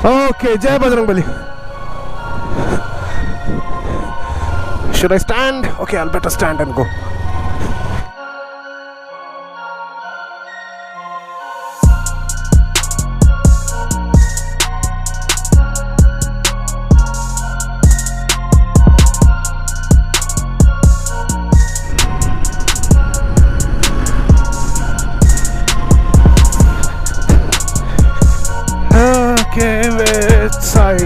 Okay, Jai Bajrangbali. Should I stand? Okay, I'll better stand and go. Okay, which side?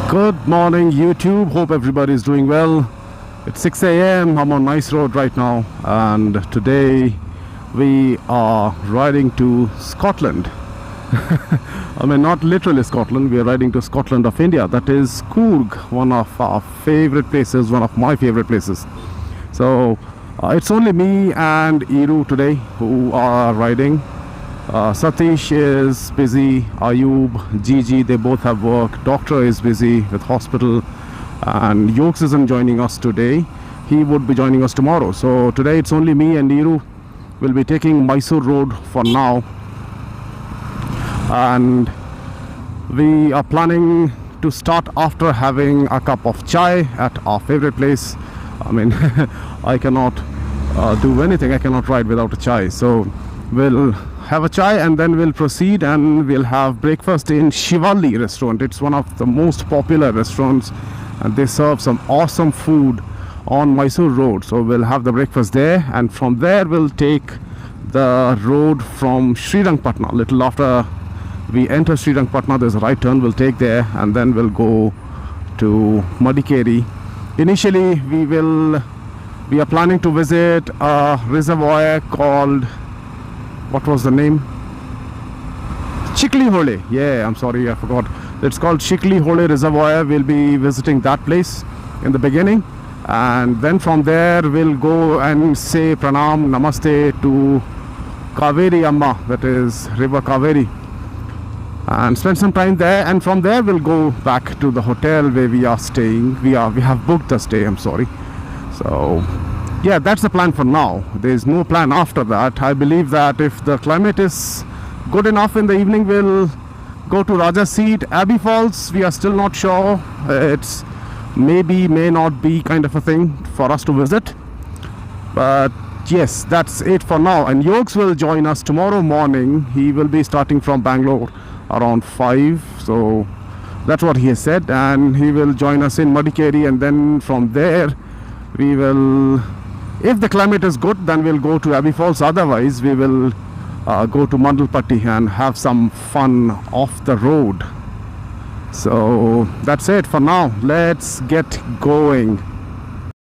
Good morning, YouTube. Hope everybody is doing well. It's 6 a.m. I'm on Nice Road right now, and today we are riding to Scotland. I mean, not literally Scotland. We are riding to Scotland of India. That is Coorg, one of our favorite places, one of my favorite places. So it's only me and Iru today who are riding. Satish is busy, Ayub, Gigi, they both have work. Doctor is busy with hospital, and Yokes isn't joining us today. He would be joining us tomorrow. So today it's only me and Iru. We'll be taking Mysore Road for now, and we are planning to start after having a cup of chai at our favorite place. I mean, I cannot do anything, I cannot ride without a chai. So we'll have a chai and then we'll proceed, and we'll have breakfast in Shivali restaurant. It's one of the most popular restaurants, and they serve some awesome food on Mysore Road. So we'll have the breakfast there, and from there we'll take the road from Srirangpatna. Little after we enter Srirangpatna, there's a right turn, we'll take there, and then we'll go to Madikeri. Initially we are planning to visit a reservoir called, what was the name? Chikli Hole. Yeah, I'm sorry, I forgot. It's called Chikli Hole Reservoir. We'll be visiting that place in the beginning, and then from there we'll go and say Pranam, Namaste to Kaveri Amma, that is River Kaveri, and spend some time there. And from there we'll go back to the hotel where we are staying. We have booked the stay, I'm sorry. So yeah, that's the plan for now. There's no plan after that. I believe that if the climate is good enough in the evening, we'll go to Raja's Seat, Abbey Falls. We are still not sure. It's maybe, may not be kind of a thing for us to visit. But yes, that's it for now. And Yokes will join us tomorrow morning. He will be starting from Bangalore around 5. So that's what he has said. And he will join us in Madikeri, and then from there we will, if the climate is good, then we'll go to Abbey Falls. Otherwise we will go to Mandalpatti and have some fun off the road. So that's it for now. Let's get going.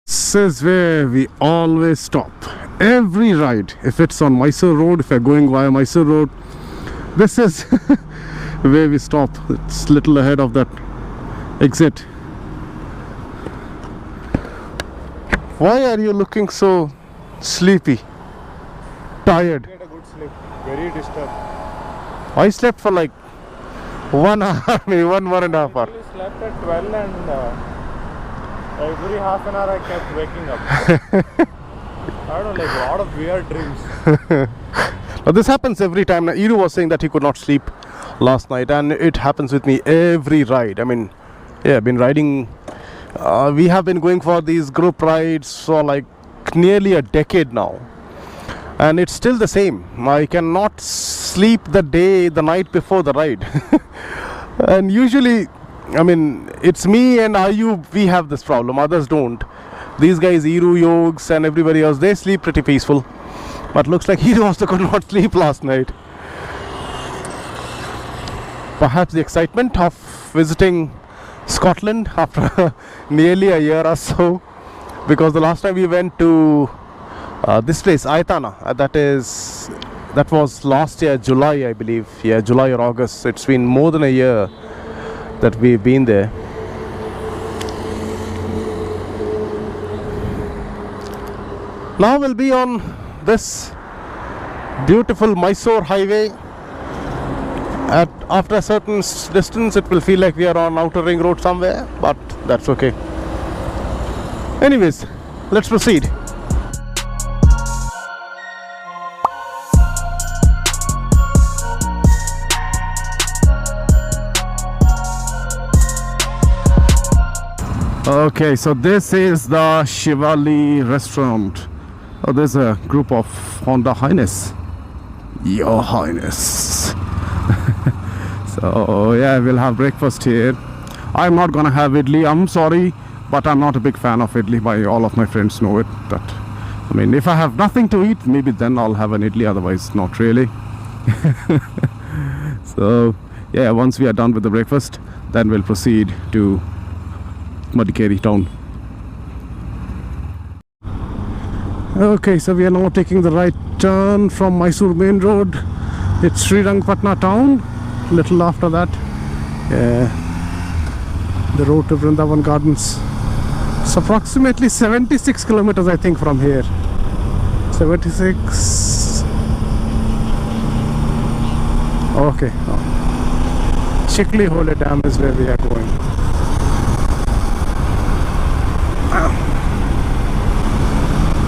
This is where we always stop. Every ride, if it's on Mysore Road, if we're going via Mysore Road, this is where we stop. It's little ahead of that exit. Why are you looking so sleepy? Tired? Get a good sleep. Very disturbed. I slept for like 1 hour, maybe 1.5 hours. I slept at 12, and every half an hour I kept waking up. I don't know, like a lot of weird dreams. But this happens every time. Iru was saying that he could not sleep last night, and it happens with me every ride. I mean, yeah, I've been riding. We have been going for these group rides for like nearly a decade now, and it's still the same. I cannot sleep the night before the ride. And usually, I mean, it's me and Ayub, we have this problem. Others don't. These guys, Iru, Yogs and everybody else, they sleep pretty peaceful. But looks like Iru also could not sleep last night. Perhaps the excitement of visiting Scotland after nearly a year or so, because the last time we went to this place, Aitana, that was last year, July, I believe. Yeah, July or August. It's been more than a year that we've been there. Now we'll be on this beautiful Mysore highway. After a certain distance, it will feel like we are on Outer Ring Road somewhere, but that's okay. Anyways, let's proceed. Okay, so this is the Shivali restaurant. Oh, there's a group of Honda Highness. Your Highness. So yeah, we'll have breakfast here. I'm not gonna have idli, I'm sorry, but I'm not a big fan of idli. By all of my friends know it. That, I mean, if I have nothing to eat, maybe then I'll have an idli, otherwise not really. So yeah, once we are done with the breakfast, then we'll proceed to Madikeri town. Okay, so we are now taking the right turn from Mysore main road. It's Srirangpatna town. Little after that, the road to Vrindavan Gardens. It's approximately 76 kilometers, I think, from here. 76. Okay. Chikli Hole Dam is where we are going.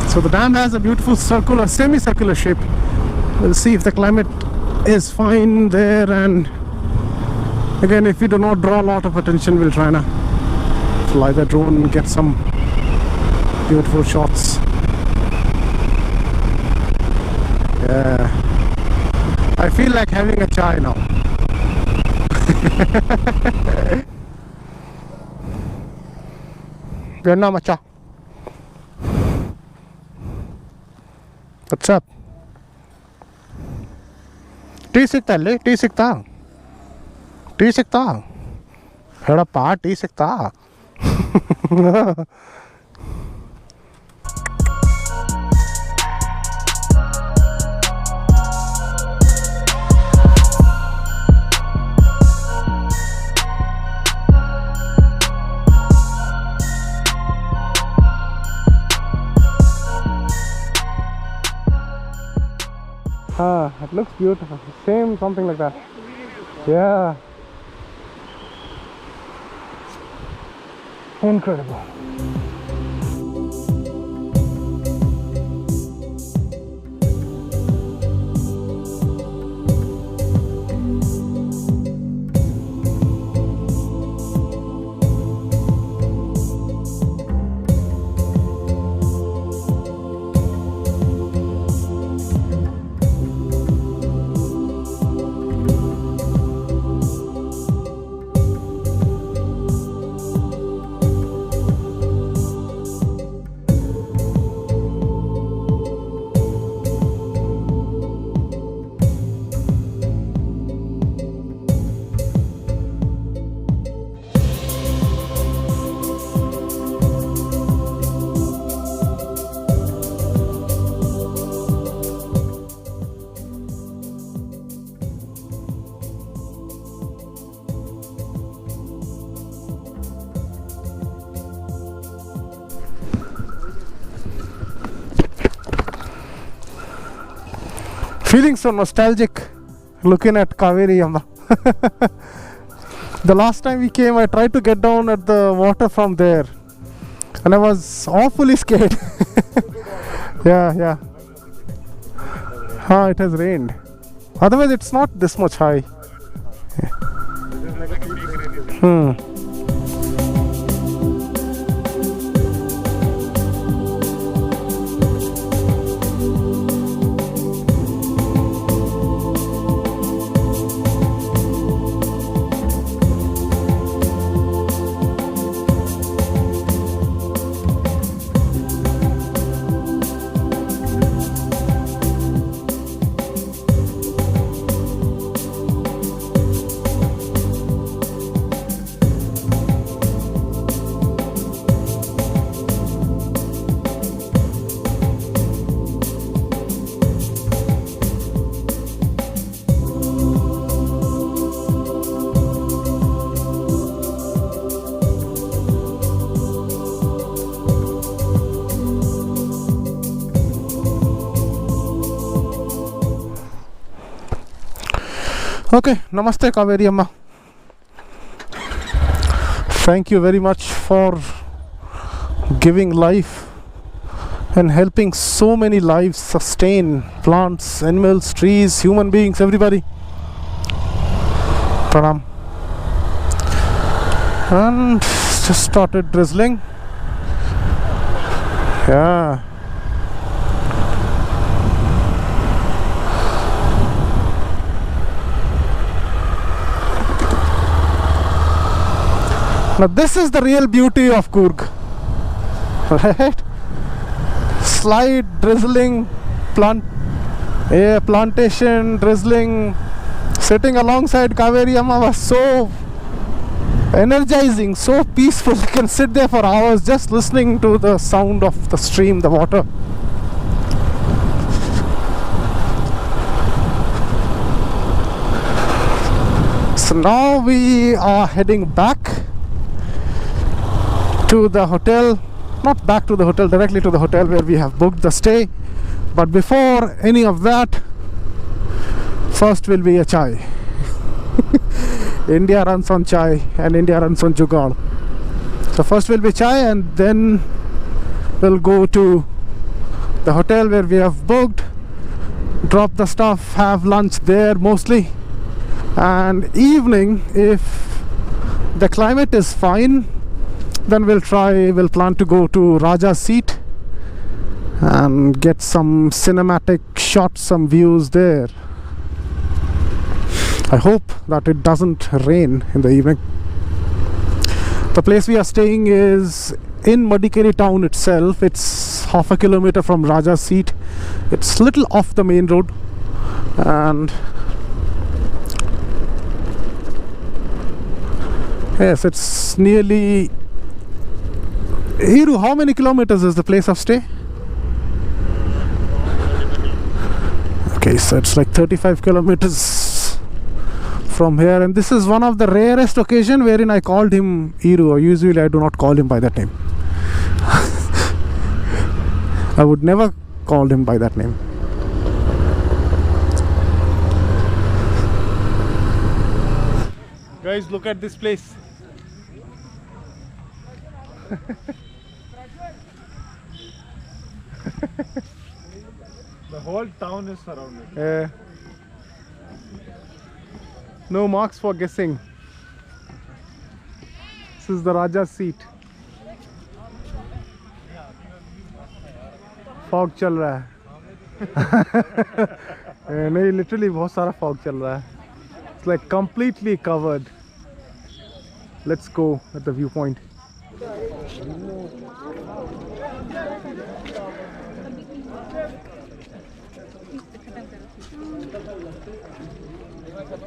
So the dam has a beautiful circular, semicircular shape. We'll see if the climate is fine there, and again, if we do not draw a lot of attention, we'll try to fly the drone and get some beautiful shots. Yeah, I feel like having a chai now. Vietnam macha. What's up? Tea sikta le? Tea sikta? Tea sikta? Hedappa, tea sikta? It looks beautiful. Same, something like that. Yeah. Incredible. Feeling so nostalgic looking at Kaveri Yamma. The last time we came, I tried to get down at the water from there, and I was awfully scared. Yeah. It has rained. Otherwise, it's not this much high. Okay, Namaste Kaveri Amma. Thank you very much for giving life and helping so many lives sustain, plants, animals, trees, human beings, everybody. Pranam. And just started drizzling. Yeah. Now this is the real beauty of Coorg, right? Slight drizzling, plantation drizzling. Sitting alongside Kaveri Amma was so energizing, so peaceful. You can sit there for hours just listening to the sound of the stream, the water. So now we are heading back to the hotel. Not back to the hotel, directly to the hotel where we have booked the stay. But before any of that, first will be a chai. India runs on chai and India runs on jugaad. So first will be chai, and then we'll go to the hotel where we have booked, drop the stuff, have lunch there mostly, and evening, if the climate is fine, then we'll plan to go to Raja's Seat and get some cinematic shots, some views there. I hope that it doesn't rain in the evening. The place we are staying is in Madikeri town itself. It's half a kilometer from Raja's Seat. It's little off the main road, and yes, it's nearly... Hiru, how many kilometers is the place of stay? Okay, so it's like 35 kilometers from here, and this is one of the rarest occasion wherein I called him Iru. Usually I do not call him by that name. I would never call him by that name. Guys, look at this place. The whole town is surrounded. No marks for guessing. This is the Raja's Seat. Fog चल रहा है. नहीं, literally बहुत सारा fog चल रहा है. It's like completely covered. Let's go at the viewpoint.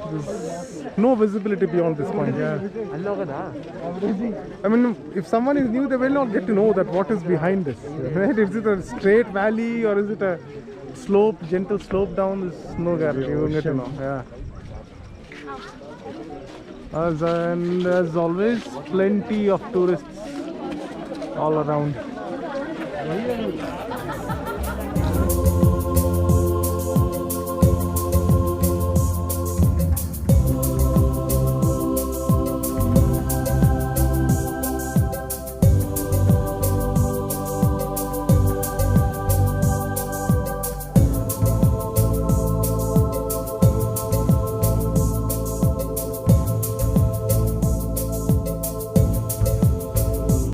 There's no visibility beyond this point. Yeah. I mean, if someone is new, they will not get to know that what is behind this. Right? Is it a straight valley or is it a slope, gentle slope down? There's no guarantee. You will get to know. Yeah. And there's always plenty of tourists all around.